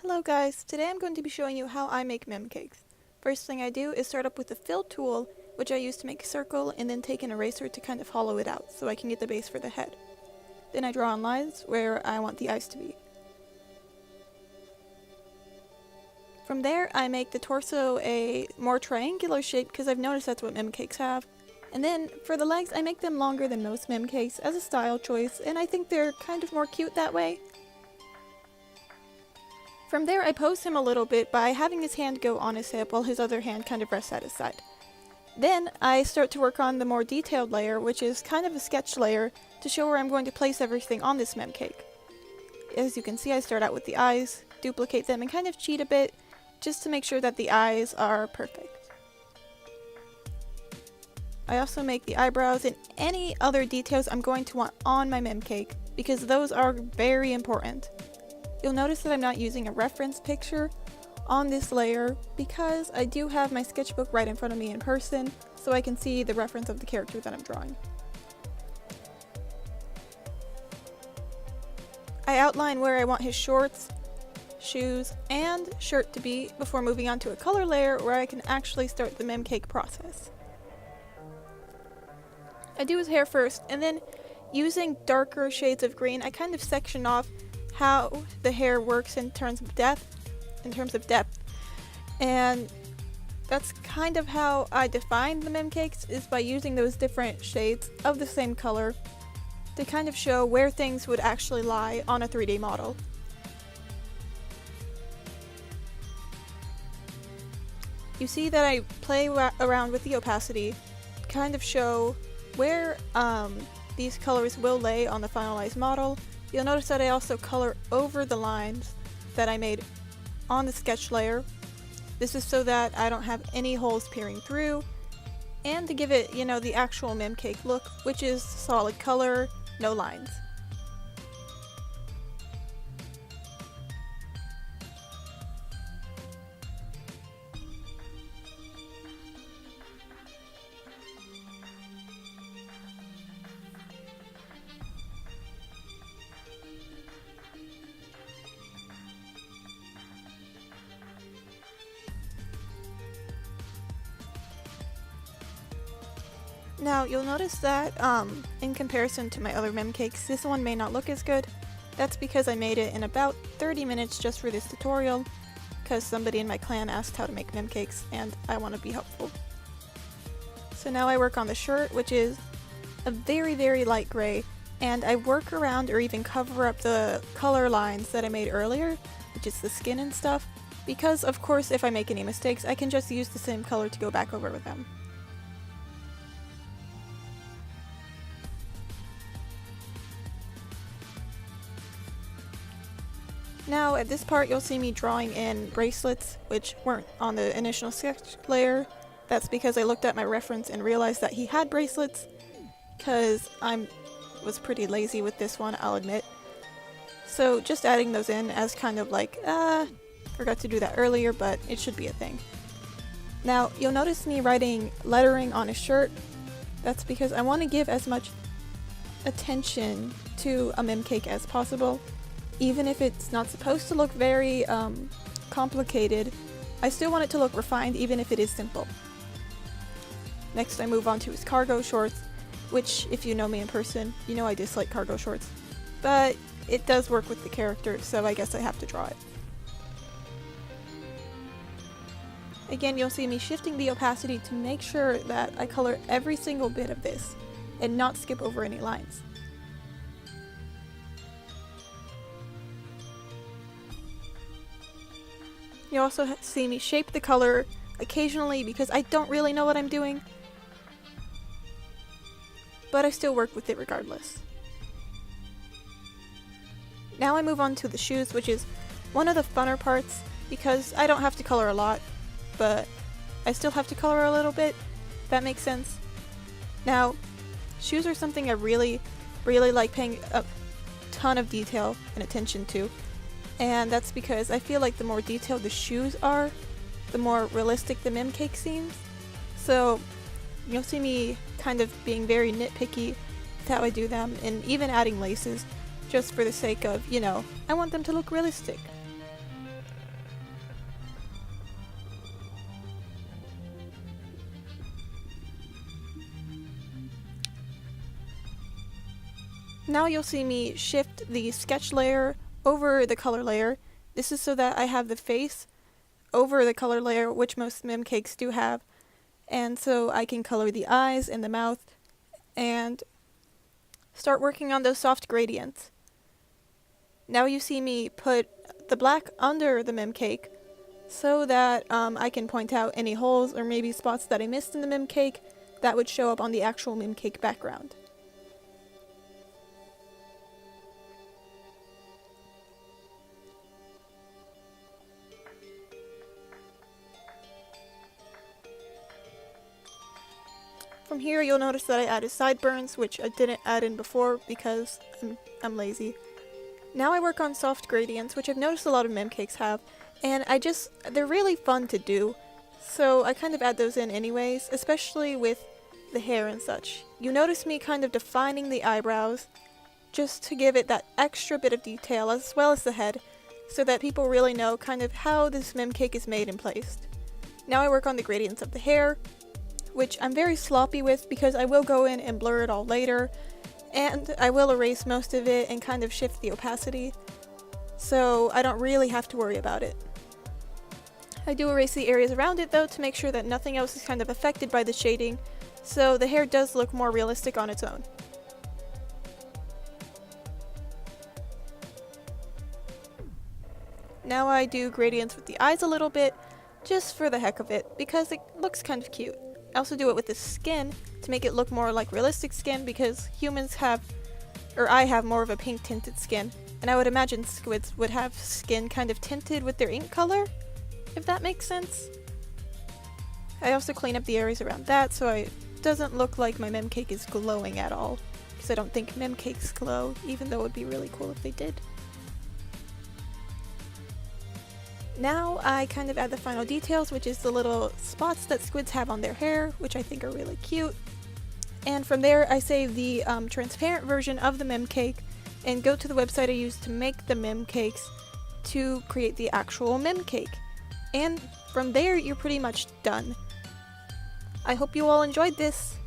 Hello guys, today I'm going to be showing you how I make mem cakes. First thing I do is start up with the fill tool, which I use to make a circle, and then take an eraser to kind of hollow it out so I can get the base for the head. Then I draw on lines where I want the eyes to be. From there I make the torso a more triangular shape because I've noticed that's what mem cakes have. And then for the legs I make them longer than most mem cakes as a style choice, and I think they're kind of more cute that way. From there I pose him a little bit by having his hand go on his hip while his other hand kind of rests at his side. Then I start to work on the more detailed layer, which is kind of a sketch layer to show where I'm going to place everything on this mem cake. As you can see, I start out with the eyes, duplicate them, and kind of cheat a bit just to make sure that the eyes are perfect. I also make the eyebrows and any other details I'm going to want on my mem cake because those are very important. You'll notice that I'm not using a reference picture on this layer because I do have my sketchbook right in front of me in person so I can see the reference of the character that I'm drawing. I outline where I want his shorts, shoes, and shirt to be before moving on to a color layer where I can actually start the mem cake process. I do his hair first, and then using darker shades of green I kind of section off how the hair works in terms of depth, and that's kind of how I define the mem cakes, is by using those different shades of the same color to kind of show where things would actually lie on a 3D model. You see that I play around with the opacity to kind of show where these colors will lay on the finalized model. You'll notice that I also color over the lines that I made on the sketch layer. This is so that I don't have any holes peering through, and to give it, the actual mem cake look, which is solid color, no lines. Now, you'll notice that, in comparison to my other mem cakes, this one may not look as good. That's because I made it in about 30 minutes just for this tutorial, because somebody in my clan asked how to make mem cakes, and I want to be helpful. So now I work on the shirt, which is a very, very light gray, and I work around or even cover up the color lines that I made earlier, which is the skin and stuff, because of course if I make any mistakes, I can just use the same color to go back over with them. Now at this part you'll see me drawing in bracelets, which weren't on the initial sketch layer. That's because I looked at my reference and realized that he had bracelets, because I was pretty lazy with this one, I'll admit. So just adding those in as kind of like, forgot to do that earlier, but it should be a thing. Now you'll notice me writing lettering on his shirt. That's because I want to give as much attention to a mem cake as possible. Even if it's not supposed to look very complicated, I still want it to look refined even if it is simple. Next I move on to his cargo shorts, which if you know me in person, you know I dislike cargo shorts. But it does work with the character, so I guess I have to draw it. Again, you'll see me shifting the opacity to make sure that I color every single bit of this and not skip over any lines. You also see me shape the color occasionally because I don't really know what I'm doing, but I still work with it regardless. Now I move on to the shoes, which is one of the funner parts because I don't have to color a lot, but I still have to color a little bit, if that makes sense. Now, shoes are something I really like paying a ton of detail and attention to. And that's because I feel like the more detailed the shoes are, the more realistic the mem cake seems. So you'll see me kind of being very nitpicky with how I do them, and even adding laces, just for the sake of, I want them to look realistic. Now you'll see me shift the sketch layer over the color layer. This is so that I have the face over the color layer, which most mem cakes do have, and so I can color the eyes and the mouth and start working on those soft gradients. Now you see me put the black under the mem cake so that I can point out any holes or maybe spots that I missed in the mem cake that would show up on the actual mem cake background. From here you'll notice that I added sideburns, which I didn't add in before because I'm lazy. Now I work on soft gradients, which I've noticed a lot of mem cakes have, and they're really fun to do, so I kind of add those in anyways, especially with the hair and such. You notice me kind of defining the eyebrows just to give it that extra bit of detail as well as the head, so that people really know kind of how this mem cake is made and placed. Now I work on the gradients of the hair, which I'm very sloppy with because I will go in and blur it all later, and I will erase most of it and kind of shift the opacity, so I don't really have to worry about it. I do erase the areas around it though to make sure that nothing else is kind of affected by the shading, so the hair does look more realistic on its own. Now I do gradients with the eyes a little bit, just for the heck of it, because it looks kind of cute. I also do it with the skin to make it look more like realistic skin because I have more of a pink tinted skin, and I would imagine squids would have skin kind of tinted with their ink color, if that makes sense. I also clean up the areas around that so it doesn't look like my mem cake is glowing at all, because I don't think mem cakes glow, even though it would be really cool if they did. Now I kind of add the final details, which is the little spots that squids have on their hair, which I think are really cute. And from there I save the transparent version of the mem cake and go to the website I used to make the mem cakes to create the actual mem cake. And from there you're pretty much done. I hope you all enjoyed this.